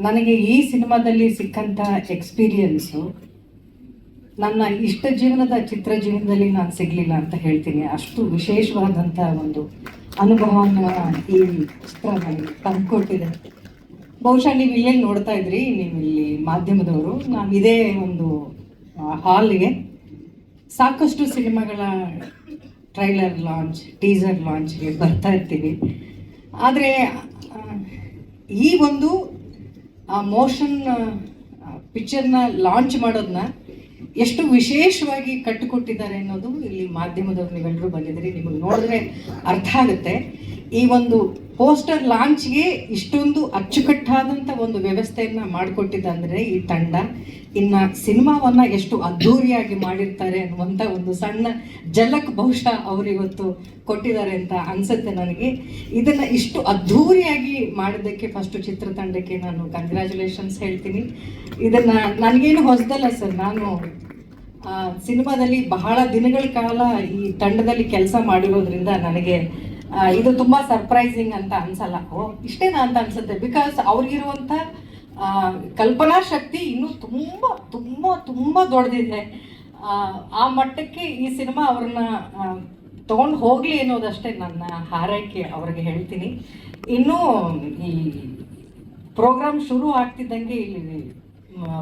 ನನಗೆ ಈ ಸಿನಿಮಾದಲ್ಲಿ ಸಿಕ್ಕಂಥ ಎಕ್ಸ್ಪೀರಿಯನ್ಸು ನನ್ನ ಇಷ್ಟ ಜೀವನದ ಚಿತ್ರ ಜೀವನದಲ್ಲಿ ನಾನು ಸಿಗಲಿಲ್ಲ ಅಂತ ಹೇಳ್ತೀನಿ. ಅಷ್ಟು ವಿಶೇಷವಾದಂಥ ಒಂದು ಅನುಭವವನ್ನು ಈ ಚಿತ್ರ ನನಗೆ ತಂದುಕೊಟ್ಟಿದೆ. ಬಹುಶಃ ನೀವು ಇಲ್ಲೇನು ನೋಡ್ತಾ ಇದ್ರಿ, ನೀವು ಇಲ್ಲಿ ಮಾಧ್ಯಮದವರು, ನಾವು ಇದೇ ಒಂದು ಹಾಲ್ಗೆ ಸಾಕಷ್ಟು ಸಿನಿಮಾಗಳ ಟ್ರೈಲರ್ ಲಾಂಚ್, ಟೀಸರ್ ಲಾಂಚ್ಗೆ ಬರ್ತಾ ಇರ್ತೀವಿ. ಆದರೆ ಈ ಒಂದು ಮೋಷನ್ ಪಿಕ್ಚರ್ನ ಲಾಂಚ್ ಮಾಡೋದನ್ನ ಎಷ್ಟು ವಿಶೇಷವಾಗಿ ಕಟ್ಟಿಕೊಟ್ಟಿದ್ದಾರೆ ಅನ್ನೋದು ಇಲ್ಲಿ ಮಾಧ್ಯಮದವ್ರು ನೀವೆಲ್ಲರೂ ಬಂದಿದ್ದೀರಿ, ನಿಮಗೆ ನೋಡಿದ್ರೆ ಅರ್ಥ ಆಗುತ್ತೆ. ಈ ಒಂದು ಪೋಸ್ಟರ್ ಲಾಂಚ್ಗೆ ಇಷ್ಟೊಂದು ಅಚ್ಚುಕಟ್ಟಾದಂಥ ಒಂದು ವ್ಯವಸ್ಥೆಯನ್ನು ಮಾಡಿಕೊಟ್ಟಿದ್ದಂದರೆ ಈ ತಂಡ, ಇನ್ನು ಸಿನಿಮಾವನ್ನು ಎಷ್ಟು ಅದ್ಧೂರಿಯಾಗಿ ಮಾಡಿರ್ತಾರೆ ಅನ್ನುವಂಥ ಒಂದು ಸಣ್ಣ ಝಲಕ್ ಬಹುಶಃ ಅವರಿವತ್ತು ಕೊಟ್ಟಿದ್ದಾರೆ ಅಂತ ಅನಿಸುತ್ತೆ ನನಗೆ. ಇದನ್ನು ಇಷ್ಟು ಅದ್ಧೂರಿಯಾಗಿ ಮಾಡಿದ್ದಕ್ಕೆ ಫಸ್ಟು ಚಿತ್ರತಂಡಕ್ಕೆ ನಾನು ಕಂಗ್ರ್ಯಾಚುಲೇಷನ್ಸ್ ಹೇಳ್ತೀನಿ. ಇದನ್ನು ನನಗೇನು ಹೊಸದಲ್ಲ ಸರ್, ನಾನು ಸಿನಿಮಾದಲ್ಲಿ ಬಹಳ ದಿನಗಳ ಕಾಲ ಈ ತಂಡದಲ್ಲಿ ಕೆಲಸ ಮಾಡಿರೋದ್ರಿಂದ ನನಗೆ ಇದು ತುಂಬ ಸರ್ಪ್ರೈಸಿಂಗ್ ಅಂತ ಅನ್ಸಲ್ಲ. ಇಷ್ಟೇನಾ ಅಂತ ಅನ್ಸುತ್ತೆ. ಬಿಕಾಸ್ ಅವ್ರಿಗಿರುವಂಥ ಕಲ್ಪನಾ ಶಕ್ತಿ ಇನ್ನೂ ತುಂಬ ತುಂಬ ತುಂಬ ದೊಡ್ಡದಿದೆ. ಆ ಮಟ್ಟಕ್ಕೆ ಈ ಸಿನಿಮಾ ಅವ್ರನ್ನ ತೊಗೊಂಡು ಹೋಗಲಿ ಅನ್ನೋದಷ್ಟೇ ನನ್ನ ಹಾರೈಕೆ ಅವ್ರಿಗೆ ಹೇಳ್ತೀನಿ. ಇನ್ನೂ ಈ ಪ್ರೋಗ್ರಾಮ್ ಶುರು ಆಗ್ತಿದ್ದಂಗೆ ಇಲ್ಲಿ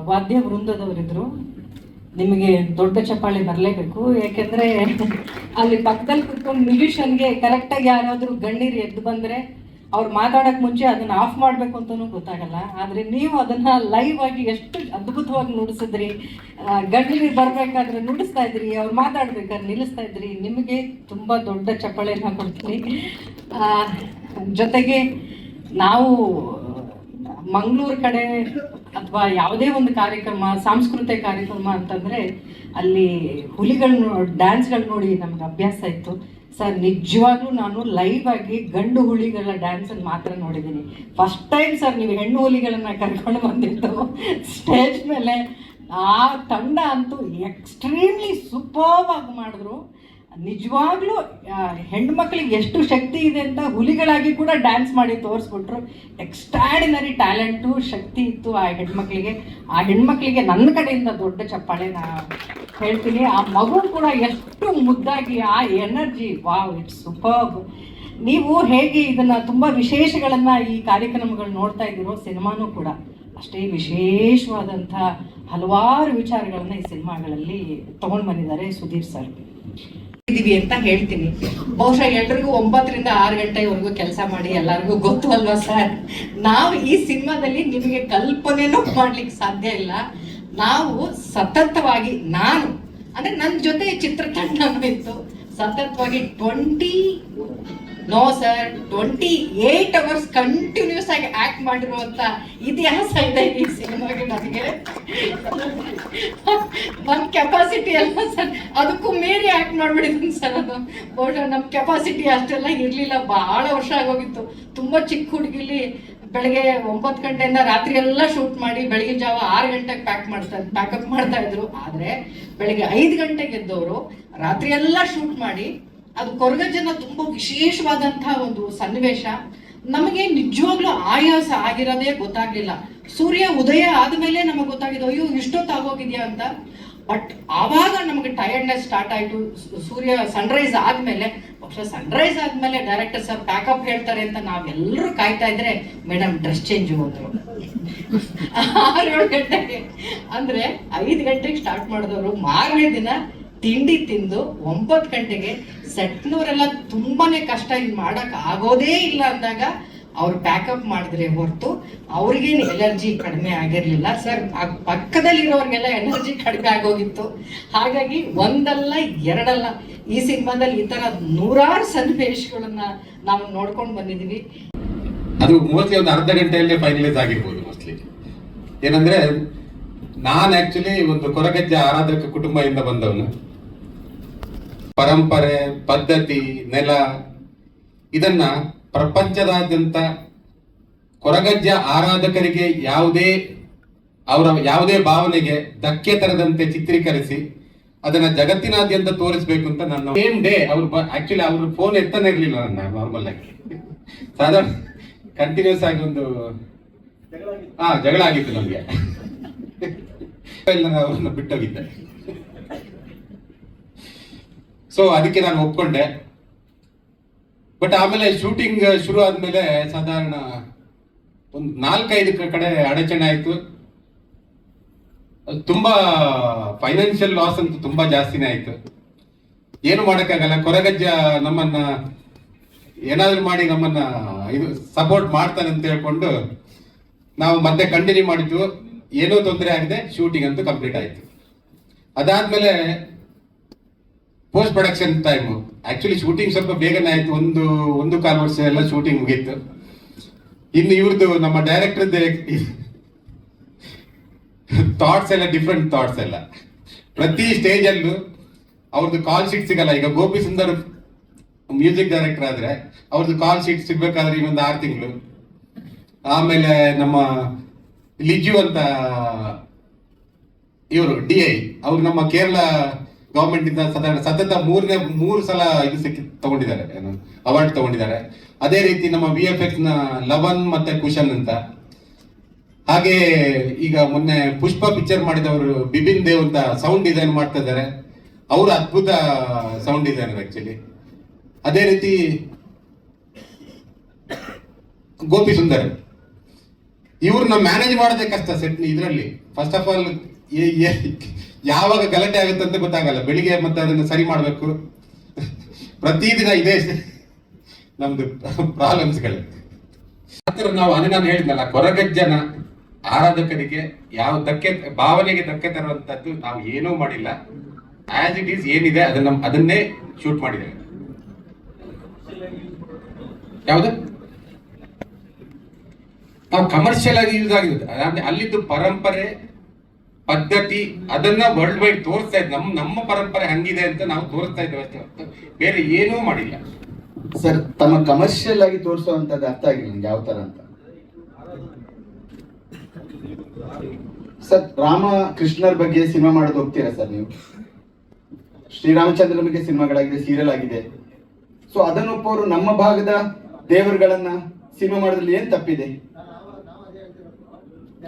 ವಾದ್ಯ ವೃಂದದವರಿದ್ರು, ನಿಮಗೆ ದೊಡ್ಡ ಚಪ್ಪಾಳೆ ಬರಲೇಬೇಕು. ಯಾಕೆಂದರೆ ಅಲ್ಲಿ ಪಕ್ಕದಲ್ಲಿ ಕುತ್ಕೊಂಡು ಮ್ಯೂಸಿಷಿಯನ್ಗೆ ಕರೆಕ್ಟಾಗಿ ಯಾರಾದರೂ ಗಣ್ಯರು ಎದ್ದು ಬಂದರೆ ಅವ್ರು ಮಾತಾಡೋಕ್ಕೆ ಮುಂಚೆ ಅದನ್ನು ಆಫ್ ಮಾಡಬೇಕು ಅಂತಲೂ ಗೊತ್ತಾಗಲ್ಲ. ಆದರೆ ನೀವು ಅದನ್ನು ಲೈವ್ ಆಗಿ ಎಷ್ಟು ಅದ್ಭುತವಾಗಿ ನುಡಿಸಿದ್ರಿ. ಗಣ್ಯರು ಬರಬೇಕಾದ್ರೆ ನುಡಿಸ್ತಾ ಇದ್ರಿ, ಅವ್ರು ಮಾತಾಡ್ಬೇಕಾದ್ರೆ ನಿಲ್ಲಿಸ್ತಾ ಇದ್ರಿ. ನಿಮಗೆ ತುಂಬ ದೊಡ್ಡ ಚಪ್ಪಾಳೆಯನ್ನು ಕೊಡ್ತೀನಿ. ಜೊತೆಗೆ ನಾವು ಮಂಗಳೂರು ಕಡೆ ಅಥವಾ ಯಾವುದೇ ಒಂದು ಕಾರ್ಯಕ್ರಮ, ಸಾಂಸ್ಕೃತಿಕ ಕಾರ್ಯಕ್ರಮ ಅಂತಂದರೆ ಅಲ್ಲಿ ಹುಲಿಗಳು ಡ್ಯಾನ್ಸ್ಗಳು ನೋಡಿ ನಮ್ಗೆ ಅಭ್ಯಾಸ ಇತ್ತು ಸರ್. ನಿಜವಾಗ್ಲೂ ನಾನು ಲೈವ್ ಆಗಿ ಗಂಡು ಹುಲಿಗಳ ಡ್ಯಾನ್ಸನ್ನು ಮಾತ್ರ ನೋಡಿದ್ದೀನಿ. ಫಸ್ಟ್ ಟೈಮ್ ಸರ್ ನೀವು ಹೆಣ್ಣು ಹುಲಿಗಳನ್ನು ಕರ್ಕೊಂಡು ಬಂದಿದ್ದು ಸ್ಟೇಜ್ ಮೇಲೆ. ಆ ತಂಡ ಅಂತೂ ಎಕ್ಸ್ಟ್ರೀಮ್ಲಿ ಸೂಪರ್ಬ್ ಆಗಿ ಮಾಡಿದ್ರು. ನಿಜವಾಗ್ಲೂ ಹೆಣ್ಮಕ್ಳಿಗೆ ಎಷ್ಟು ಶಕ್ತಿ ಇದೆ ಅಂತ ಹುಲಿಗಳಾಗಿ ಕೂಡ ಡ್ಯಾನ್ಸ್ ಮಾಡಿ ತೋರಿಸ್ಬಿಟ್ರು. ಎಕ್ಸ್ಟ್ರಾಡಿನರಿ ಟ್ಯಾಲೆಂಟು, ಶಕ್ತಿ ಇತ್ತು ಆ ಹೆಣ್ಮಕ್ಳಿಗೆ. ಆ ಹೆಣ್ಮಕ್ಳಿಗೆ ನನ್ನ ಕಡೆಯಿಂದ ದೊಡ್ಡ ಚಪ್ಪಾಳೆ ಹೇಳ್ತೀನಿ. ಆ ಮಗು ಕೂಡ ಎಷ್ಟು ಮುದ್ದಾಗಿ, ಆ ಎನರ್ಜಿ, ವಾವ್, ಇಟ್ಸ್ ಸೂಪರ್ಬ್. ನೀವು ಹೇಗೆ ಇದನ್ನು ತುಂಬ ವಿಶೇಷಗಳನ್ನು ಈ ಕಾರ್ಯಕ್ರಮಗಳು ನೋಡ್ತಾ ಇದ್ದೀರೋ, ಸಿನಿಮಾನೂ ಕೂಡ ಅಷ್ಟೇ ವಿಶೇಷವಾದಂಥ ಹಲವಾರು ವಿಚಾರಗಳನ್ನು ಈ ಸಿನಿಮಾಗಳಲ್ಲಿ ತೊಗೊಂಡು ಬಂದಿದ್ದಾರೆ ಸುಧೀರ್ ಸರ್. ಇದೀವಿ ಅಂತ ಹೇಳ್ತೀನಿ. ಬಹುಶಃ ಎಲ್ರಿಗೂ 9 ರಿಂದ 6 ಗಂಟೆವರೆಗೂ ಕೆಲಸ ಮಾಡಿ ಎಲ್ಲರಿಗೂ ಗೊತ್ತು ಅಲ್ವಾ ಸರ್. ನಾವು ಈ ಸಿನಿಮಾದಲ್ಲಿ ನಿಮಗೆ ಕಲ್ಪನೆನೂ ಮಾಡ್ಲಿಕ್ಕೆ ಸಾಧ್ಯ ಇಲ್ಲ. ನಾವು ಸತತವಾಗಿ, ನಾನು ಅಂದ್ರೆ ನನ್ನ ಜೊತೆ ಚಿತ್ರತಂಡ ಇತ್ತು, ಸತತವಾಗಿ 28 ಅವರ್ಸ್ ಕಂಟಿನ್ಯೂಸ್ ಆಗಿ ಆಕ್ಟ್ ಮಾಡಿರುವಂತ ಇತಿಹಾಸ ಇದೆ ಈ ಸಿನಿಮಾಗೆ. ನನಗೆ ನನ್ನ ಕೆಪಾಸಿಟಿ ಅಲ್ಲ ಸರ್, ಅದಕ್ಕೂ ಮೀರಿ ಆಕ್ಟ್ ಮಾಡ್ಬಿಟ್ಟಿದ್ದೀನಿ ಸರ್. ಅದು ಬಹುಶಃ ನಮ್ಮ ಕೆಪಾಸಿಟಿ ಅಷ್ಟೆಲ್ಲ ಇರಲಿಲ್ಲ. ಬಹಳ ವರ್ಷ ಆಗೋಗಿತ್ತು. ತುಂಬ ಚಿಕ್ಕ ಹುಡುಗಿಲಿ ಬೆಳಗ್ಗೆ 9 ಗಂಟೆಯಿಂದ ರಾತ್ರಿ ಎಲ್ಲ ಶೂಟ್ ಮಾಡಿ ಬೆಳಗಿನ ಜಾವ 6 ಗಂಟೆಗೆ ಪ್ಯಾಕಪ್ ಮಾಡ್ತಾ ಇದ್ರು. ಆದರೆ ಬೆಳಗ್ಗೆ 5 ಗಂಟೆಗೆ ಎದ್ದವರು ರಾತ್ರಿ ಎಲ್ಲ ಶೂಟ್ ಮಾಡಿ, ಅದು ಕೊರಗಜ್ಜನ ತುಂಬ ವಿಶೇಷವಾದಂತಹ ಒಂದು ಸನ್ನಿವೇಶ. ನಮಗೆ ನಿಜವಾಗ್ಲೂ ಆಯಾಸ ಆಗಿರೋದೇ ಗೊತ್ತಾಗ್ಲಿಲ್ಲ. ಸೂರ್ಯ ಉದಯ ಆದ್ಮೇಲೆ ನಮಗೆ ಗೊತ್ತಾಗಿದ್ದು ಅಯ್ಯೋ ಇಷ್ಟೊತ್ತಾಗೋಗಿದ್ಯಾ ಅಂತ. ಬಟ್ ಆವಾಗ ನಮಗೆ ಟಯರ್ಡ್ನೆಸ್ ಸ್ಟಾರ್ಟ್ ಆಯ್ತು. ಸೂರ್ಯ ಸನ್ರೈಸ್ ಆದ್ಮೇಲೆ, ಬಹುಶಃ ಸನ್ರೈಸ್ ಆದ್ಮೇಲೆ ಡೈರೆಕ್ಟರ್ ಸರ್ ಪ್ಯಾಕಪ್ ಹೇಳ್ತಾರೆ ಅಂತ ನಾವೆಲ್ಲರೂ ಕಾಯ್ತಾ ಇದ್ರೆ ಮೇಡಮ್ ಡ್ರೆಸ್ ಚೇಂಜ್ ಹೋದ್ರು 6-7 ಗಂಟೆಗೆ. ಅಂದ್ರೆ 5 ಗಂಟೆಗೆ ಸ್ಟಾರ್ಟ್ ಮಾಡಿದವರು ಮಾರನೇ ದಿನ ತಿಂಡಿ ತಿಂದು 9 ಗಂಟೆಗೆ ಸೆಟ್ನವರೆಲ್ಲ ತುಂಬಾನೇ ಕಷ್ಟ, ಇದು ಮಾಡಕ್ ಆಗೋದೇ ಇಲ್ಲ ಅಂದಾಗ ಅವ್ರು ಪ್ಯಾಕಪ್ ಮಾಡಿದ್ರೆ ಹೊರತು ಅವ್ರಿಗೇನು ಎನರ್ಜಿ ಕಡಿಮೆ ಆಗಿರ್ಲಿಲ್ಲ ಸರ್. ಪಕ್ಕದಲ್ಲಿರೋರಿಗೆಲ್ಲ ಎನರ್ಜಿ ಕಡಿಮೆ ಆಗೋಗಿತ್ತು. ಹಾಗಾಗಿ ಒಂದಲ್ಲ ಎರಡಲ್ಲ ಈ ಸಿನಿಮಾದಲ್ಲಿ ಈ ತರ 100 ಸನ್ನಿವೇಶಗಳನ್ನ ನಾವು ನೋಡ್ಕೊಂಡು ಬಂದಿದೀವಿ. ಅದು ಮೋಸ್ಟ್ಲಿ ಒಂದು ಅರ್ಧ ಗಂಟೆಯಲ್ಲೇ ಫೈನಲೈಸ್ ಆಗಿರ್ಬೋದು ಮೋಸ್ಟ್ಲಿ. ಏನಂದ್ರೆ ನಾನು ಆಕ್ಚುಲಿ ಒಂದು ಕೊರಗಜ್ಜ ಆರಾಧಕ ಕುಟುಂಬದಿಂದ ಬಂದವನು. ಪರಂಪರೆ, ಪದ್ಧತಿ, ನೆಲ ಇದನ್ನ ಪ್ರಪಂಚದಾದ್ಯಂತ ಕೊರಗಜ್ಜ ಆರಾಧಕರಿಗೆ ಅವರ ಯಾವುದೇ ಭಾವನೆಗೆ ಧಕ್ಕೆ ತರದಂತೆ ಚಿತ್ರೀಕರಿಸಿ ಅದನ್ನ ಜಗತ್ತಿನಾದ್ಯಂತ ತೋರಿಸ್ಬೇಕು ಅಂತ ನನ್ನ ಸೇಮ್ ಡೇ ಆಕ್ಚುಲಿ ಅವ್ರ ಫೋನ್ ಎತ್ತಾನೆ ಇರ್ಲಿಲ್ಲ. ನನ್ನ ನಾರ್ಮಲ್ ಆಗಿ ಸಾಧಾರಣ ಕಂಟಿನ್ಯೂಸ್ ಆಗಿ ಒಂದು ಹಾ, ಜಗಳ ಆಗಿತ್ತು ನಮ್ಗೆ. ಅವ್ರನ್ನ ಬಿಟ್ಟೋಗಿದ್ದೆ. ಸೊ ಅದಕ್ಕೆ ನಾನು ಒಪ್ಕೊಂಡೆ. ಬಟ್ ಆಮೇಲೆ ಶೂಟಿಂಗ್ ಶುರು ಆದ್ಮೇಲೆ ಸಾಧಾರಣ ಒಂದು 4-5 ಕಡೆ ಅಡಚಣೆ ಆಯ್ತು. ತುಂಬಾ ಫೈನಾನ್ಷಿಯಲ್ ಲಾಸ್ ಅಂತೂ ತುಂಬಾ ಜಾಸ್ತಿನೇ ಆಯ್ತು. ಏನು ಮಾಡಕ್ಕಾಗಲ್ಲ. ಕೊರಗಜ್ಜ ನಮ್ಮನ್ನ ಏನಾದ್ರು ಮಾಡಿ ನಮ್ಮನ್ನ ಇದು ಸಪೋರ್ಟ್ ಮಾಡ್ತಾನೆ ಅಂತ ಹೇಳ್ಕೊಂಡು ನಾವು ಮತ್ತೆ ಕಂಟಿನ್ಯೂ ಮಾಡಿದ್ವು. ಏನೂ ತೊಂದರೆ ಆಗಿದೆ. ಶೂಟಿಂಗ್ ಅಂತೂ ಕಂಪ್ಲೀಟ್ ಆಯ್ತು. ಅದಾದ್ಮೇಲೆ post production time, actually shooting ಸ್ವಲ್ಪ ಬೇಗನೆ ಆಯ್ತು. 1.25 ವರ್ಷ ಎಲ್ಲ ಶೂಟಿಂಗ್ ಮುಗೀತು. ಇನ್ನು ಇವ್ರದ್ದು ನಮ್ಮ ಡೈರೆಕ್ಟರ್ದೇ ಥಾಟ್ಸ್ ಎಲ್ಲ ಡಿಫ್ರೆಂಟ್ ಥಾಟ್ಸ್ ಎಲ್ಲ. ಪ್ರತಿ ಸ್ಟೇಜ್ ಅಲ್ಲೂ ಅವ್ರದ್ದು ಕಾಲ್ ಶೀಟ್ ಸಿಗಲ್ಲ. ಈಗ ಗೋಪಿ ಸುಂದರ್ ಮ್ಯೂಸಿಕ್ ಡೈರೆಕ್ಟರ್ ಆದ್ರೆ ಅವ್ರದ್ದು ಕಾಲ್ ಶೀಟ್ ಸಿಗ್ಬೇಕಾದ್ರೆ ಇನ್ನೊಂದು 6 ತಿಂಗಳು. ಆಮೇಲೆ ನಮ್ಮ ಲಿಜು ಅಂತ ಇವರು DI, ಅವ್ರು ನಮ್ಮ ಕೇರಳ ಗವರ್ಮೆಂಟ್ ಇಂದ ಸತತ 3 ಸಲ ಇದು ತಗೊಂಡಿದ್ದಾರೆ, ಏನು ಅವಾರ್ಡ್ ತಗೊಂಡಿದ್ದಾರೆ. ಅದೇ ರೀತಿ ನಮ್ಮ VFX ನ ಲವನ್ ಮತ್ತೆ ಕುಶನ್ ಅಂತ. ಹಾಗೆ ಈಗ ಮೊನ್ನೆ ಪುಷ್ಪ ಪಿಕ್ಚರ್ ಮಾಡಿದವರು ಬಿಬಿನ್ ದೇವ್ ಅಂತ ಸೌಂಡ್ ಡಿಸೈನ್ ಮಾಡ್ತಾ ಇದ್ದಾರೆ. ಅವರು ಅದ್ಭುತ ಸೌಂಡ್ ಡಿಸೈನರ್ ಆಕ್ಚುಲಿ. ಅದೇ ರೀತಿ ಗೋಪಿ ಸುಂದರ್, ಇವ್ರನ್ನ ಮ್ಯಾನೇಜ್ ಮಾಡೋದೇ ಕಷ್ಟ ಸೆಟ್ ಇದರಲ್ಲಿ. ಫಸ್ಟ್ ಆಫ್ ಆಲ್ ಯಾವಾಗ ಗಲಾಟೆ ಆಗುತ್ತೆ ಅಂತ ಗೊತ್ತಾಗಲ್ಲ. ಬೆಳಿಗ್ಗೆ ಮತ್ತೆ ಅದನ್ನು ಸರಿ ಮಾಡಬೇಕು. ಪ್ರತಿದಿನ ಇದೇ ನಮ್ದು ಪ್ರಾಬ್ಲಮ್ಸ್ಗಳು. ನಾವು ನಾನು ಹೇಳಿದ್ನಲ್ಲ, ಕೊರಗಜ್ಜನ ಆರಾಧಕರಿಗೆ ಯಾವ ಭಾವನೆಗೆ ಧಕ್ಕೆ ತರುವಂತದ್ದು ನಾವು ಏನೂ ಮಾಡಿಲ್ಲ. ಆಸ್ ಇಟ್ ಈಸ್ ಏನಿದೆ ಅದನ್ನೇ ಶೂಟ್ ಮಾಡಿದ್ದೇವೆ. ಯಾವ್ದು ನಾವು ಕಮರ್ಷಿಯಲ್ ಆಗಿ ಯೂಸ್ ಆಗಿದೆ. ಅಲ್ಲಿದ್ದು ಪರಂಪರೆ ಪದ್ಧತಿ ಅದನ್ನ ವರ್ಲ್ಡ್ ವೈಡ್ ತೋರಿಸ್ತಾ ಇದ್ದೆ. ನಮ್ಮ ಪರಂಪರೆ ಹಂಗಿದೆ ಅಂತ ನಾವು ತೋರಿಸ್ತಾ ಇದ್ದೇವೆ ಅಷ್ಟೇ, ಬೇರೆ ಏನೂ ಮಾಡಿಲ್ಲ. ಸರ್, ತಮ್ಮ ಕಮರ್ಷಿಯಲ್ ಆಗಿ ತೋರಿಸುವಂತದ್ದು ಅರ್ಥ ಆಗಿಲ್ಲ ನಿಮ್ಗೆ ಯಾವ ತರ ಅಂತ. ಸರ್, ರಾಮ ಕೃಷ್ಣರ ಬಗ್ಗೆ ಸಿನಿಮಾ ಮಾಡೋದು ಹೋಗ್ತೀರಾ ಸರ್ ನೀವು? ಶ್ರೀರಾಮಚಂದ್ರ ಬಗ್ಗೆ ಸಿನಿಮಾಗಳಾಗಿದೆ, ಸೀರಿಯಲ್ ಆಗಿದೆ. ಸೊ ಅದನ್ನ ಒಪ್ಪೋರು ನಮ್ಮ ಭಾಗದ ದೇವರುಗಳನ್ನ ಸಿನಿಮಾ ಮಾಡೋದ್ರಲ್ಲಿ ಏನ್ ತಪ್ಪಿದೆ?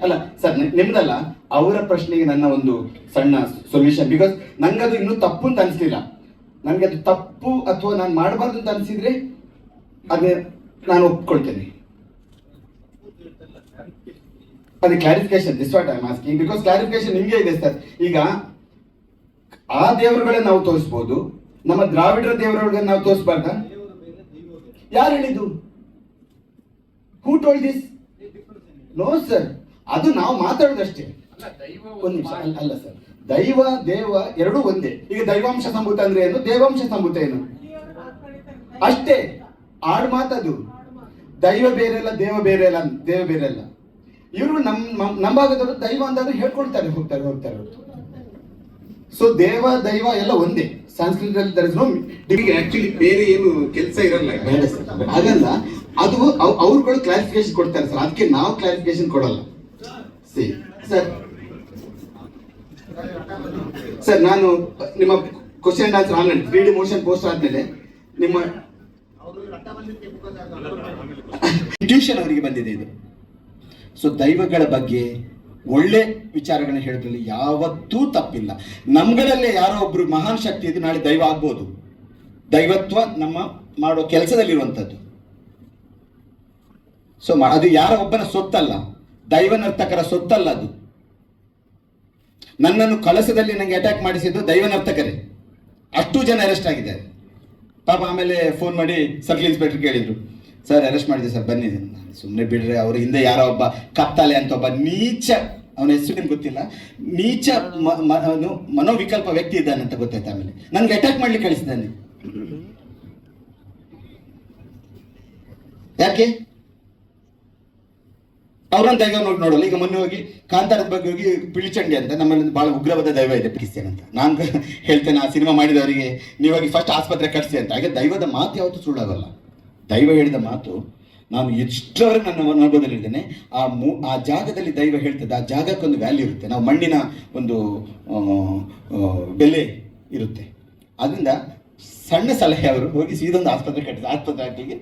ಅಲ್ಲ ಸರ್, ನಿಮ್ದಲ್ಲ, ಅವರ ಪ್ರಶ್ನೆಗೆ ನನ್ನ ಒಂದು ಸಣ್ಣ ಸೊಲ್ಯೂಷನ್. ಬಿಕಾಸ್ ನಂಗದು ಇನ್ನೂ ತಪ್ಪು ಅಂತ ಅನ್ಸ್ಲಿಲ್ಲ. ನನ್ಗೆ ಅದು ತಪ್ಪು ಅಥವಾ ನಾನು ಮಾಡಬಾರ್ದು ಅಂತ ಅನ್ಸಿದ್ರೆ ಅದೇ ನಾನು ಒಪ್ಕೊಳ್ತೇನೆ. ಅದೇ clarification, this what I am asking. Because clarification ನಿಮ್ಗೆ ಇದೆ ಸರ್. ಈಗ ಆ ದೇವರುಗಳನ್ನ ನಾವು ತೋರಿಸ್ಬೋದು, ನಮ್ಮ ದ್ರಾವಿಡರ ದೇವರುಗಳನ್ನ ನಾವು ತೋರಿಸ್ಬಾರ್ದ? ಯಾರು ಹೇಳಿದ್ದು? Who told this? No sir, ಅದು ನಾವು ಮಾತಾಡೋದಷ್ಟೇ. ಒಂದು ನಿಮಿಷ. ಅಲ್ಲ ಸರ್, ದೈವ ದೇವ ಎರಡೂ ಒಂದೇ. ಈಗ ದೈವಾಂಶ ಸಂಭೂತ ಅಂದ್ರೆ ಏನು, ದೇವಾಂಶ ಸಂಭೂತ ಏನು? ಅಷ್ಟೇ. ಆಡ್ ಮಾತದು. ದೈವ ಬೇರೆ ಅಲ್ಲ, ದೇವ ಬೇರೆ ಅಲ್ಲ, ದೇವ ಬೇರೆ ಅಲ್ಲ. ಇವರು ನಮ್ಮ ಭಾಗದವರು ದೈವ ಅಂತಾದ್ರೆ ಹೇಳ್ಕೊಳ್ತಾರೆ, ಹೋಗ್ತಾರೆ. ಸೊ ದೇವ ದೈವ ಎಲ್ಲ ಒಂದೇ. ಸಂಸ್ಕೃತದಲ್ಲಿ ದರ್ ಇಸ್ ನೋ ಆಕ್ಚುಲಿ ಬೇರೆ ಏನು ಕೆಲಸ ಇರಲ್ಲ. ಹಾಗಲ್ಲ, ಅದು ಅವ್ರುಗಳು ಕ್ಲಾರಿಫಿಕೇಶನ್ ಕೊಡ್ತಾರೆ ಸರ್. ಅದಕ್ಕೆ ನಾವು ಕ್ಲಾರಿಫಿಕೇಶನ್ ಕೊಡಲ್ಲ. ಸರ್, ನಾನು ನಿಮ್ಮ question and answer online 3D motion post ಆದ್ಮೇಲೆ ನಿಮ್ಮ ಟ್ಯೂಷನ್ ಅವರಿಗೆ ಬಂದಿದೆ ಇದು. ಸೊ ದೈವಗಳ ಬಗ್ಗೆ ಒಳ್ಳೆ ವಿಚಾರಗಳನ್ನ ಹೇಳೋದ್ರಲ್ಲಿ ಯಾವತ್ತೂ ತಪ್ಪಿಲ್ಲ. ನಮ್ಗಳಲ್ಲೇ ಯಾರೋ ಒಬ್ರು ಮಹಾನ್ ಶಕ್ತಿ ಇದು, ನಾಳೆ ದೈವ ಆಗ್ಬೋದು. ದೈವತ್ವ ನಮ್ಮ ಮಾಡೋ ಕೆಲಸದಲ್ಲಿರುವಂಥದ್ದು. ಸೊ ಅದು ಯಾರ ಒಬ್ಬನ ಸೊತ್ತಲ್ಲ, ದೈವ ನರ್ತಕರ ಸೊತ್ತಲ್ಲ ಅದು. ನನ್ನನ್ನು ಕಳಸದಲ್ಲಿ ನನಗೆ ಅಟ್ಯಾಕ್ ಮಾಡಿಸಿದ್ದು ದೈವ ನರ್ತಕರೇ. ಅಷ್ಟು ಜನ ಅರೆಸ್ಟ್ ಆಗಿದ್ದಾರೆ ಪಾಪ. ಆಮೇಲೆ ಫೋನ್ ಮಾಡಿ ಸರ್ಕಲ್ ಇನ್ಸ್ಪೆಕ್ಟರ್ ಕೇಳಿದ್ರು, ಸರ್ ಅರೆಸ್ಟ್ ಮಾಡಿದೆ ಸರ್, ಬನ್ನಿ. ಸುಮ್ಮನೆ ಬಿಡ್ರೆ, ಅವ್ರ ಹಿಂದೆ ಯಾರೋ ಒಬ್ಬ ಕತ್ತಾಲೆ ಅಂತ ಒಬ್ಬ ನೀಚ, ಅವನ ಹೆಸರು ಗೊತ್ತಿಲ್ಲ, ನೀಚ ಮನೋವಿಕಲ್ಪ ವ್ಯಕ್ತಿ ಇದ್ದಾನೆ ಅಂತ ಗೊತ್ತಾಯ್ತು. ಆಮೇಲೆ ನನ್ಗೆ ಅಟ್ಯಾಕ್ ಮಾಡ್ಲಿಕ್ಕೆ ಕಳಿಸಿದ್ದಾನೆ. ಯಾಕೆ? ಅವ್ರನ್ನ ದೈವ ನೋಡಲ್ಲ. ಈಗ ಮೊನ್ನೆ ಹೋಗಿ ಕಾಂತಾರದ ಬಗ್ಗೆ ಹೋಗಿ ಪಿಳಿಚಂಡಿ ಅಂತ ನಮ್ಮಲ್ಲಿ ಬಹಳ ಉಗ್ರವಾದ ದೈವ ಇದೆ, ಪಿಡಿಸ್ತೇನೆ ಅಂತ ನಾನು ಹೇಳ್ತೇನೆ. ಆ ಸಿನಿಮಾ ಮಾಡಿದವರಿಗೆ ನೀವಾಗಿ ಫಸ್ಟ್ ಆಸ್ಪತ್ರೆ ಕಟ್ಸಿ ಅಂತ. ಹಾಗೆ ದೈವದ ಮಾತು ಯಾವತ್ತೂ ಸುಳ್ಳಾಗಲ್ಲ. ದೈವ ಹೇಳಿದ ಮಾತು ನಾನು ಇಷ್ಟರವರೆಗೆ ನನ್ನ ಅನುಭವದಲ್ಲಿದ್ದೇನೆ. ಆ ಜಾಗದಲ್ಲಿ ದೈವ ಹೇಳ್ತದೆ, ಆ ಜಾಗಕ್ಕೊಂದು ವ್ಯಾಲ್ಯೂ ಇರುತ್ತೆ. ನಾವು ಮಣ್ಣಿನ ಒಂದು ಬೆಲೆ ಇರುತ್ತೆ. ಅದರಿಂದ ಸಣ್ಣ ಸಲಹೆ, ಅವರು ಹೋಗಿ ಸೀದೊಂದು ಆಸ್ಪತ್ರೆ ಕಟ್ಟಿದ, ಆಸ್ಪತ್ರೆ ಹಾಕಿಗೆ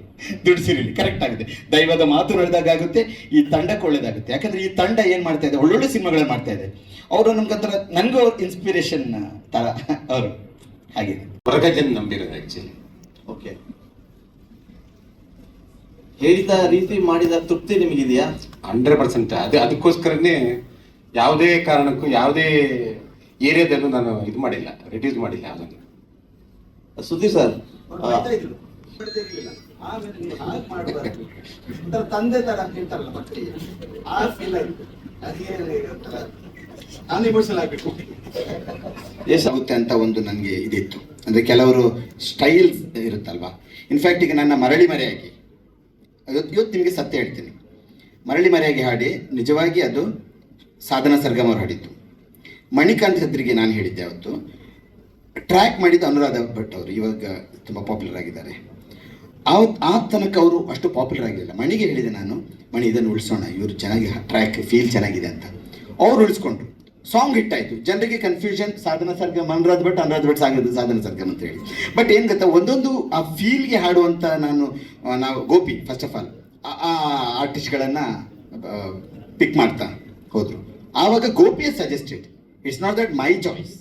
ದುಡ್ಡು ಸಿರಿಲಿ ಕರೆಕ್ಟ್ ಆಗುತ್ತೆ. ದೈವದ ಮಾತು ನಡೆದಾಗುತ್ತೆ, ಈ ತಂಡಕ್ಕೆ ಒಳ್ಳೇದಾಗುತ್ತೆ. ಯಾಕಂದ್ರೆ ಈ ತಂಡ ಏನ್ ಮಾಡ್ತಾ ಇದೆ, ಒಳ್ಳೊಳ್ಳೆ ಸಿನಿಮಾಗಳನ್ನ ಮಾಡ್ತಾ ಇದೆ. ಅವರು ನಮ್ಗಂತರ ನನಗೂ ಅವ್ರ ಇನ್ಸ್ಪಿರೇಷನ್ ತರ ಅವರು. ಹಾಗೆ ಹೊರಗಜ್ಜನ್ ನಂಬಿರೋದು ಆಕ್ಚುಲಿ. ಓಕೆ, ಹೇಳಿದ ರೀತಿ ಮಾಡಿದ ತೃಪ್ತಿ ನಿಮಗಿದೆಯಾ? 100%. ಅದಕ್ಕೋಸ್ಕರನೇ ಯಾವುದೇ ಕಾರಣಕ್ಕೂ ಯಾವುದೇ ಏರಿಯಾದಲ್ಲೂ ನಾನು ಇದು ಮಾಡಿಲ್ಲ, ರಿಡ್ಯೂಸ್ ಮಾಡಿಲ್ಲ ಯಾವುದನ್ನು. ಸುದ್ದಿ ಸರ್, ತಂದೆ ತರ ಅಂತಿರ್ತಾರಲ್ಲ ಮಕ್ಕಳಿಗೆ, ಆ ಫೀಲ್ ಆಯ್ತು. ನಾನು ಇಮೋಷನಲ್ ಆಗ್ಬೇಕು ಎಷ್ಟಾಗುತ್ತೆ ಅಂತ ಒಂದು ನನಗೆ ಇದಿತ್ತು. ಅಂದ್ರೆ ಕೆಲವರು ಸ್ಟೈಲ್ಸ್ ಇರುತ್ತಲ್ವಾ. ಇನ್ಫ್ಯಾಕ್ಟ್ ಈಗ ನನ್ನ ಮರಳಿ ಮರೆಯಾಗಿ ಇವತ್ತು ನಿಮಗೆ ಸತ್ಯ ಹೇಳ್ತೀನಿ, ಮರಳಿ ಮರೆಯಾಗಿ ಹಾಡಿ ನಿಜವಾಗಿ ಅದು ಸಾಧನಾ ಸರ್ಗಮ್ ಅವರು ಹಾಡಿದ್ದು. ಮಣಿಕಾಂತ್ ಹದ್ರಿಗೆ ನಾನು ಹೇಳಿದ್ದೆ ಅವತ್ತು. ಟ್ರ್ಯಾಕ್ ಮಾಡಿದ್ದು ಅನುರಾಧ ಭಟ್ ಅವರು, ಇವಾಗ ತುಂಬ ಪಾಪ್ಯುಲರ್ ಆಗಿದ್ದಾರೆ. ಆ ತನಕ ಅವರು ಅಷ್ಟು ಪಾಪ್ಯುಲರ್ ಆಗಿರಲಿಲ್ಲ. ಮಣಿಗೆ ಹೇಳಿದೆ ನಾನು, ಮಣಿ ಇದನ್ನು ಉಳಿಸೋಣ, ಇವರು ಚೆನ್ನಾಗಿ ಟ್ರ್ಯಾಕ್ ಫೀಲ್ ಚೆನ್ನಾಗಿದೆ ಅಂತ. ಅವ್ರು ಉಳಿಸ್ಕೊಂಡ್ರು, ಸಾಂಗ್ ಹಿಟ್ ಆಯಿತು. ಜನರಿಗೆ ಕನ್ಫ್ಯೂಷನ್, ಸಾಧನಾ ಸರ್ಗಮ್ ಅನುರಾಧ ಭಟ್ ಸಾಗಿದ್ದು ಸಾಧನಾ ಸರ್ಗಮ್ ಅಂತ ಹೇಳಿ. ಬಟ್ ಏನು ಗೊತ್ತಾ, ಒಂದೊಂದು ಆ ಫೀಲ್ಗೆ ಹಾಡುವಂಥ ನಾವು ಗೋಪಿ ಫಸ್ಟ್ ಆಫ್ ಆಲ್ ಆ ಆರ್ಟಿಸ್ಟ್ಗಳನ್ನು ಪಿಕ್ ಮಾಡ್ತಾ ಹೋದರು. ಆವಾಗ ಗೋಪಿಯ suggested, it's not that my choice.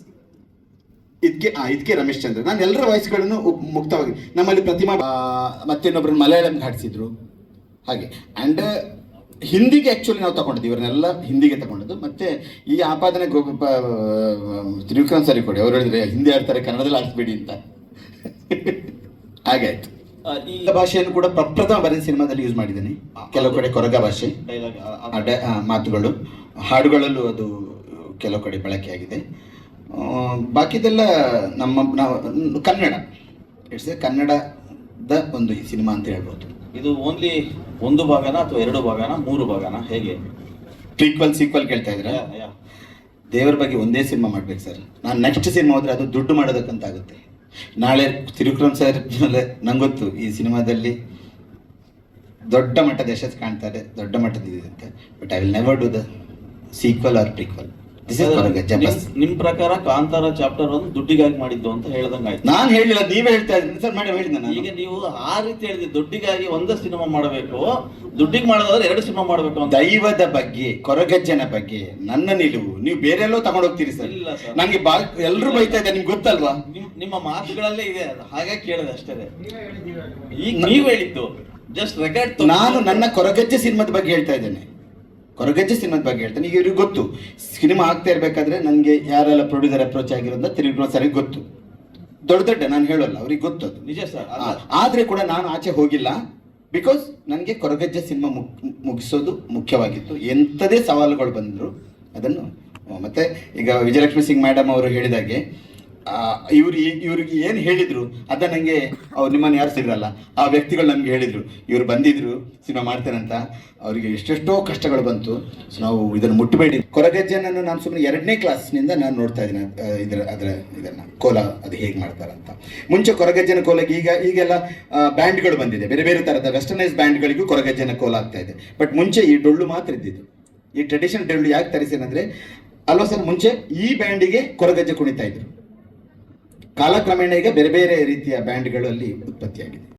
ಇದಕ್ಕೆ ರಮೇಶ್ ಚಂದ್ರ, ನಾನು ಎಲ್ಲರ ವಾಯ್ಸ್ಗಳನ್ನು ಮುಕ್ತವಾಗಿ, ನಮ್ಮಲ್ಲಿ ಪ್ರತಿಮಾ ಮತ್ತಿನ್ನೊಬ್ಬರನ್ನ ಮಲಯಾಳಂಗೆ ಹಾಡಿಸಿದ್ರು ಹಾಗೆ. ಆ್ಯಂಡ್ ಹಿಂದಿಗೆ ಆ್ಯಕ್ಚುಲಿ ನಾವು ತಗೊಂಡಿದ್ದು, ಇವರನ್ನೆಲ್ಲ ಹಿಂದಿಗೆ ತಗೊಂಡದ್ದು. ಮತ್ತು ಈ ಆಪಾದನೆ ತ್ರಿವಿಕ್ರಮ್ ಸರಿ ಕೊಡಿ, ಅವ್ರು ಹೇಳಿದ್ರೆ ಹಿಂದಿ ಆಡ್ತಾರೆ ಕನ್ನಡದಲ್ಲಿ ಆಡಿಸ್ಬೇಡಿ ಅಂತ. ಹಾಗೆ ಆಯ್ತು. ಈ ಭಾಷೆಯನ್ನು ಕೂಡ ಪ್ರಪ್ರಥಮ ಬರೀ ಸಿನಿಮಾದಲ್ಲಿ ಯೂಸ್ ಮಾಡಿದ್ದೀನಿ. ಕೆಲವು ಕಡೆ ಕೊರಗ ಭಾಷೆ ಮಾತುಗಳು, ಹಾಡುಗಳಲ್ಲೂ ಅದು ಕೆಲವು ಕಡೆ ಬಳಕೆಯಾಗಿದೆ. ಬಾಕಿದೆಲ್ಲ ನಾವು ಕನ್ನಡ, ಇಟ್ಸ್ ಎ ಕನ್ನಡದ ಒಂದು ಈ ಸಿನಿಮಾ ಅಂತ ಹೇಳ್ಬೋದು. ಇದು ಓನ್ಲಿ ಒಂದು ಭಾಗನ ಅಥವಾ 2 ಭಾಗನ 3 ಭಾಗನ, ಹೇಗೆ? ಪ್ರೀಕ್ವಲ್ ಸೀಕ್ವಲ್ ಕೇಳ್ತಾ ಇದ್ರೆ ದೇವರ ಬಗ್ಗೆ ಒಂದೇ ಸಿನಿಮಾ ಮಾಡ್ಬೇಕು ಸರ್. ನಾನು ನೆಕ್ಸ್ಟ್ ಸಿನಿಮಾ ಹೋದ್ರೆ ಅದು ದುಡ್ಡು ಮಾಡೋದಕ್ಕಂತ ಆಗುತ್ತೆ. ನಾಳೆ ತ್ರಿವಿಕ್ರಮ್ ಸರ್ ಮೇಲೆ ನಂಗೊತ್ತು ಈ ಸಿನಿಮಾದಲ್ಲಿ ದೊಡ್ಡ ಮಟ್ಟದ ಯಶಸ್ಸು ಕಾಣ್ತಾರೆ, ದೊಡ್ಡ ಮಟ್ಟದ ಇದಂತೆ. But I will never do the sequel or prequel. ನಿಮ್ ಪ್ರಕಾರ ಕಾಂತಾರ ಚಾಪ್ಟರ್ 1 ದುಡ್ಡಿಗಾಗಿ ಮಾಡಿದ್ದು ಅಂತ ಹೇಳ್ದಂಗ ಆಯ್ತು. ನಾನು ಹೇಳಿಲ್ಲ, ನೀವೇ ಹೇಳ್ತಾ ಇದ್ದೀನಿ ಸರ್. ಹೇಳಿದ್ದೆ ನಾನು. ಈಗ ನೀವು ಆ ರೀತಿ ಹೇಳಿದ್ರಿ, ದುಡ್ಡಿಗಾಗಿ ಒಂದೇ ಸಿನಿಮಾ ಮಾಡಬೇಕು, ದುಡ್ಡಿಗೆ ಮಾಡೋದಾದ್ರೆ 2 ಸಿನಿಮಾ ಮಾಡಬೇಕು ಅಂತ. ದೈವದ ಬಗ್ಗೆ, ಕೊರಗಜ್ಜನ ಬಗ್ಗೆ ನನ್ನ ನಿಲುವು ನೀವು ಬೇರೆ ಎಲ್ಲೋ ತಗೊಂಡೋಗ್ತೀರಿ ಸರ್. ಇಲ್ಲ ಸರ್, ನಂಗೆ ಎಲ್ಲರೂ ಬೈತಾ ಇದ್ದಾರೆ, ನಿಮ್ಗೆ ಗೊತ್ತಲ್ವಾ? ನಿಮ್ಮ ಮಾತುಗಳಲ್ಲೇ ಇದೆ, ಹಾಗೆ ಕೇಳಿದೆ ಅಷ್ಟೇ. ಈಗ ನೀವು ಹೇಳಿದ್ದು ಜಸ್ಟ್ ರೆಕಾರ್ಡ್. ನಾನು ನನ್ನ ಕೊರಗಜ್ಜೆ ಸಿನಿಮಾದ ಬಗ್ಗೆ ಹೇಳ್ತಾ ಇದ್ದೇನೆ, ಕೊರಗಜ್ಜೆ ಸಿನಿಮಾದ ಬಗ್ಗೆ ಹೇಳ್ತೇನೆ. ಈಗ ಇವ್ರಿಗೆ ಗೊತ್ತು, ಸಿನಿಮಾ ಆಗ್ತಾ ಇರ್ಬೇಕಾದ್ರೆ ನನಗೆ ಯಾರೆಲ್ಲ ಪ್ರೊಡ್ಯೂಸರ್ ಅಪ್ರೋಚ್ ಆಗಿರೋದ ತ್ರಿವಿಕ್ರಮ್ ಸರಿಗೆ ಗೊತ್ತು. ದೊಡ್ಡ ನಾನು ಹೇಳೋಲ್ಲ, ಅವ್ರಿಗೆ ಗೊತ್ತು ಅದು ನಿಜ ಸರ್. ಆದ್ರೆ ಕೂಡ ನಾನು ಆಚೆ ಹೋಗಿಲ್ಲ, ಬಿಕಾಸ್ ನನಗೆ ಕೊರಗಜ್ಜೆ ಸಿನಿಮಾ ಮುಗಿಸೋದು ಮುಖ್ಯವಾಗಿತ್ತು. ಎಂಥದೇ ಸವಾಲುಗಳು ಬಂದರು ಅದನ್ನು. ಮತ್ತೆ ಈಗ ವಿಜಯಲಕ್ಷ್ಮಿ ಸಿಂಗ್ ಮೇಡಮ್ ಅವರು ಹೇಳಿದಾಗೆ ಇವ್ರಿಗೆ ಏನು ಹೇಳಿದ್ರು ಅದ ನನಗೆ, ಅವ್ರು ನಿಮ್ಮನ್ನು ಯಾರು ಸಿಗಲ್ಲ ಆ ವ್ಯಕ್ತಿಗಳು ನಮ್ಗೆ ಹೇಳಿದ್ರು, ಇವ್ರು ಬಂದಿದ್ರು ಸಿನಿಮಾ ಮಾಡ್ತೇನಂತ. ಅವರಿಗೆ ಎಷ್ಟೆಷ್ಟೋ ಕಷ್ಟಗಳು ಬಂತು. ಸೊ ನಾವು ಇದನ್ನು ಮುಟ್ಟಬೇಡಿ. ಕೊರಗಜ್ಜನನ್ನು ನಾನು ಸುಮ್ಮನೆ 2ನೇ ಕ್ಲಾಸ್ನಿಂದ ನಾನು ನೋಡ್ತಾ ಇದ್ದೀನಿ ಇದನ್ನು ಕೋಲ ಅದು ಹೇಗೆ ಮಾಡ್ತಾರಂತ. ಮುಂಚೆ ಕೊರಗಜ್ಜನ ಕೋಲಕ್ಕೆ ಈಗೆಲ್ಲ ಬ್ಯಾಂಡ್ಗಳು ಬಂದಿದೆ, ಬೇರೆ ಬೇರೆ ಥರದ ವೆಸ್ಟರ್ನೈಸ್ ಬ್ಯಾಂಡ್ಗಳಿಗೂ ಕೊರಗಜ್ಜನ ಕೋಲ ಆಗ್ತಾ ಇದೆ. ಬಟ್ ಮುಂಚೆ ಈ ಡೊಳ್ಳು ಮಾತ್ರ ಇದ್ದಿದ್ದು. ಈ ಟ್ರೆಡಿಷನಲ್ ಡೊಳ್ಳು ಯಾಕೆ ತರಿಸಿನಂದ್ರೆ ಅಲ್ವಾ ಸರ್, ಮುಂಚೆ ಈ ಬ್ಯಾಂಡಿಗೆ ಕೊರಗಜ್ಜೆ ಕುಣಿತಾ ಇದ್ರು. ಕಾಲಕ್ರಮೇಣ ಈಗ ಬೇರೆ ಬೇರೆ ರೀತಿಯ ಬ್ಯಾಂಡ್ಗಳು ಅಲ್ಲಿ ಉತ್ಪತ್ತಿಯಾಗಿದೆ.